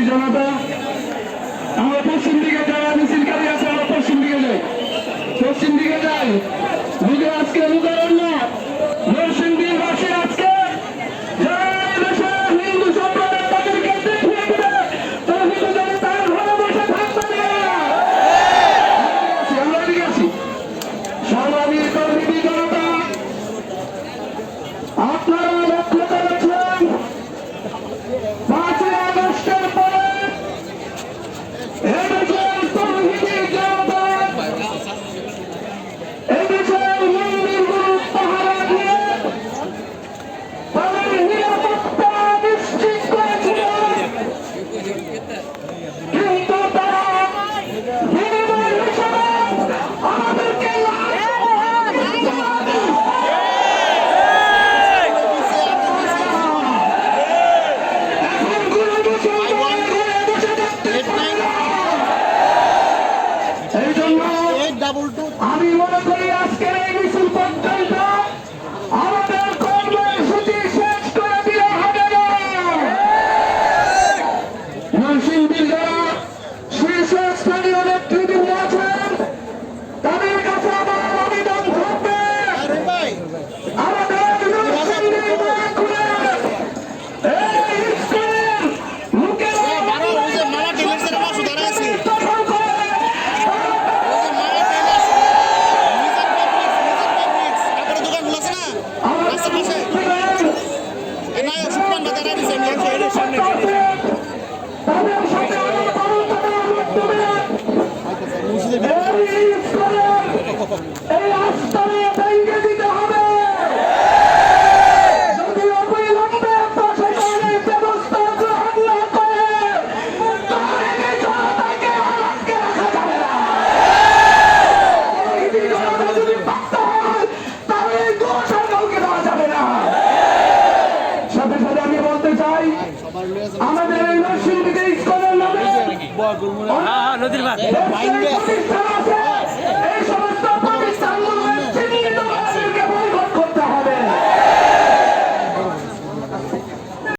জনতা, আমরা পশ্চিম দিকে যাই, মিছিলকারী আছে, আমরা পশ্চিম দিকে যাই, পশ্চিম দিকে যাই। যদি আজকে উদাহরণ না নরসিংদীবাসী আজকে হিন্দু সম্প্রদায় তাদেরকে দেখিয়ে দিবে, তারা কিন্তু জানে তার ঘরে বসে থাকবে না। আমরা এদিকে আছি। সংগ্রামী কর্মী জনতা, আপনারা লক্ষ্য করেছেন 5ই আগস্টের পরে এদেশের তৌহিদি জনতা এদেশের মন্দিরগুলো পাহারা দিয়ে তাদের নিরাপত্তা নিশ্চিত করেছিল, কিন্তু তারা বিনিময় হিসেবে আমাদেরকে আমি মনে করি আজকের এই মিছিল পর্যন্ত আমাদের কর্মসূচি শেষ করে দিলে হবে না। নরসিংদীর যারা শীর্ষস্থানীয় নেতৃবৃন্দ আছেন তাদের কাছে আমার আবেদন থাকবে, আমাদের নরসিংদীর এই ইস্কনের মুখের এই আস্থানে ভেঙে দিতে হবে। যদি অবিলম্বে প্রশাসনের ব্যবস্থা গ্রহণ না করে তাহলে জনতাকে আটকে রাখা যাবে না। এই জনতা যদি বাধ্য হয় তাহলে দোষের কাউকে দেওয়া যাবে না। সাথে সাথে আমি বলতে চাই আমাদের এই নরসিংদীতে ইস্কনের নামে প্রতিষ্ঠান আছে।